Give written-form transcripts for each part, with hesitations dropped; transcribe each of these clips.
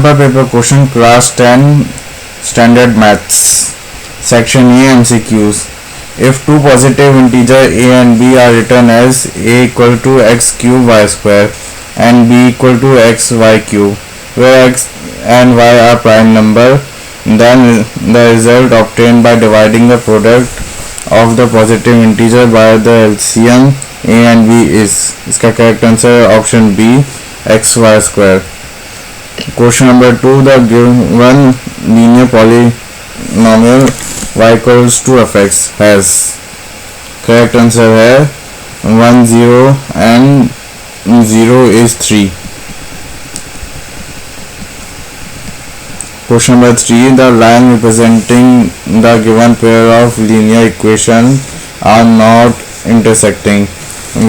Paper question class 10 standard maths section A MCQs. If two positive integers a and b are written as a equal to x cube y square and b equal to x y cube, where x and y are prime number, then the result obtained by dividing the product of the positive integer by the LCM a and b is. इसका correct answer option B, x y square. Question number 2. The given linear polynomial y equals to fx has. Correct answer है 1 0 and 0 is 3. Question number 3. The line representing the given pair of linear equations are not intersecting.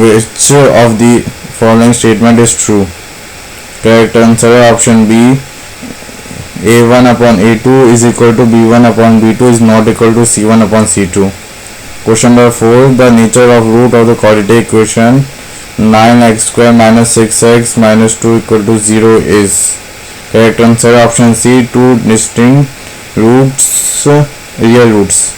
Which of the following statement is true? Correct answer option B. A1 upon A2 is equal to B1 upon B2 is not equal to C1 upon C2. Question number 4. The nature of root of the quadratic equation 9x square minus 6x minus 2 equal to 0 is. Correct answer option C. Two distinct roots, real roots.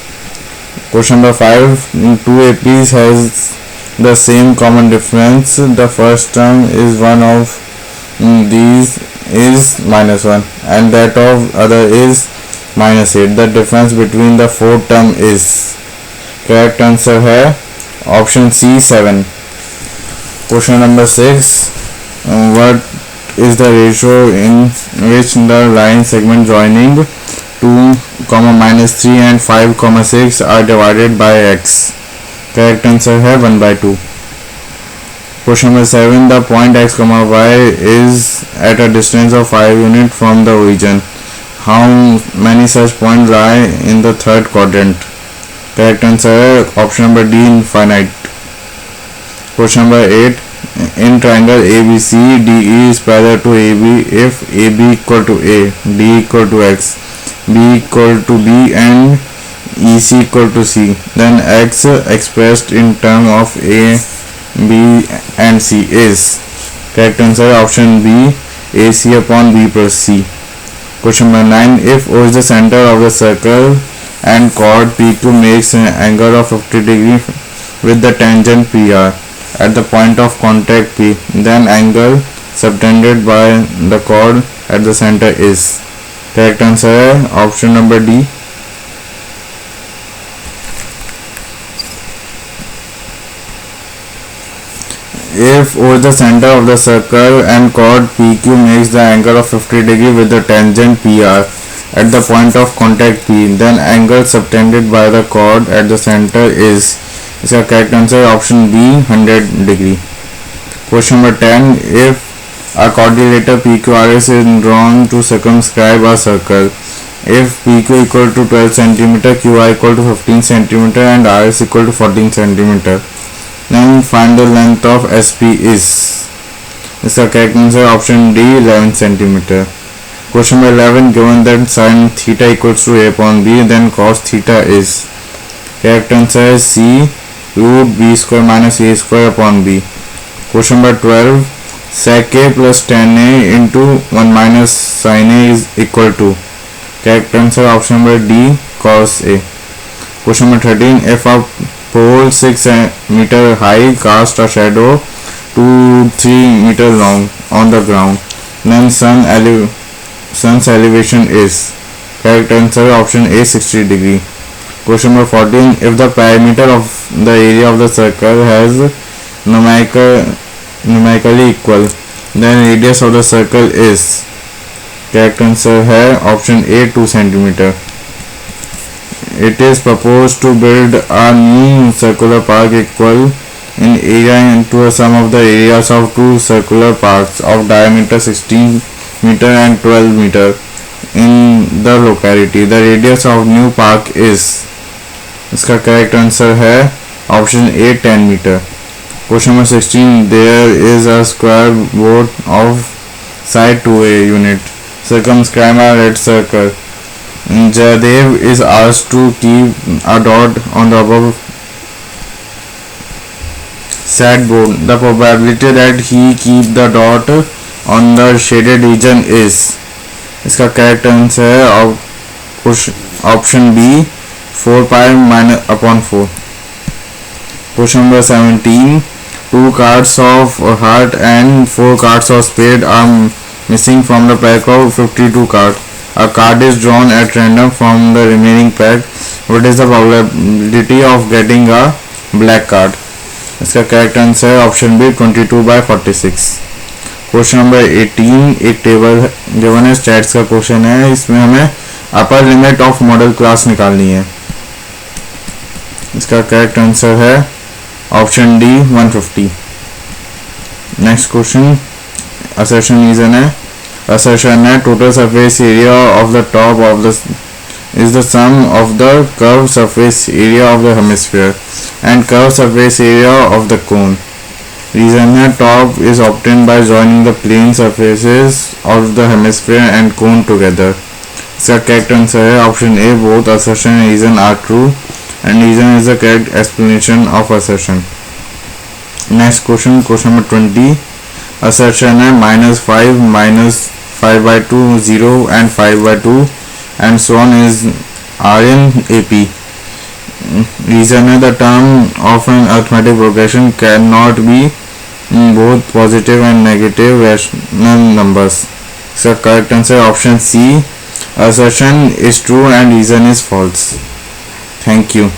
Question number 5. Two APs has the same common difference. The first term is one of these is minus 1 and that of other is minus 8. The difference between the fourth term is. Correct answer है option C 7. Question number 6. What is the ratio in which the line segment joining 2, minus 3 and 5, 6 are divided by x? Correct answer है 1/2. Question number 7. The point x, y is at a distance of 5 units from the origin. How many such points lie in the third quadrant? Correct answer option number D, infinite. Question number 8. In triangle ABC, DE is parallel to AB if AB equal to A, D equal to x, B equal to B and EC equal to C, then x expressed in term of A, B and C is. Correct answer option B, AC upon B plus C. Question number 9. If O is the center of the circle and chord PQ makes an angle of 50 degree with the tangent PR at the point of contact P, then angle subtended by the chord at the center is. Correct answer option number D. If O is the center of the circle and chord PQ makes the angle of 50 degree with the tangent PR at the point of contact P, then angle subtended by the chord at the center is. इसका correct answer option B 100 degree. Question number 10. If a quadrilateral PQRS is drawn to circumscribe a circle, if PQ equal to 12 cm, QI equal to 15 cm and RS equal to 14 cm, then find the length of SP is. इसका correct answer option D 11 cm. Question number 11. Given that sin theta equals to A upon B, then cos theta is. Correct answer is C, root B square minus A square upon B. Question number 12. Sec A plus tan A into 1 minus sin A is equal to. Correct answer option number D, cos A. Question number 13. If a pole 6 meter high cast a shadow 2-3 meter long on the ground, then sun's elevation is. Correct answer option A 60 degree. Question number 14. If the perimeter of the area of the circle has numerically equal, then radius of the circle is. Correct answer है option A 2 cm. It is proposed to build a new circular park equal in area to a sum of the areas of two circular parks of diameter 16 meter and 12 meter in the locality. The radius of new park is. इसका correct answer है option A 10 meter. Question number 16. There is a square board of side 2A unit circumscribe a red circle. Jayadev is asked to keep a dot on the above said board. The probability that he keep the dot on the shaded region is. इसका correct answer है option B 4 pi minus upon 4. Question number 17. 2 cards of heart and 4 cards of spade are missing from the pack of 52 cards. A card is drawn at random from the remaining pack. What is the probability of getting a black card? इसका correct answer है option B 22/46. Question number 18. एक table given है, stats का question है. इसमें हमें upper limit of modal class निकालनी है. इसका करेक्ट आंसर है option D 150. Next question assertion reason है. असर्शन है total surface area of the top of the is the sum of the curved surface area of the hemisphere and curved surface area of the cone. Reason है top is obtained by joining the plane surfaces of the hemisphere and cone together. इसका correct answer है option A. Both assertion and reason are true and reason is the correct explanation of assertion. Next question, question number 20. Assertion है -5 -5/2 0 and 5/2 and so on is are in AP. Reason है the term of an arithmetic progression cannot be both positive and negative rational numbers. So correct answer option C. Assertion is true and reason is false. Thank you.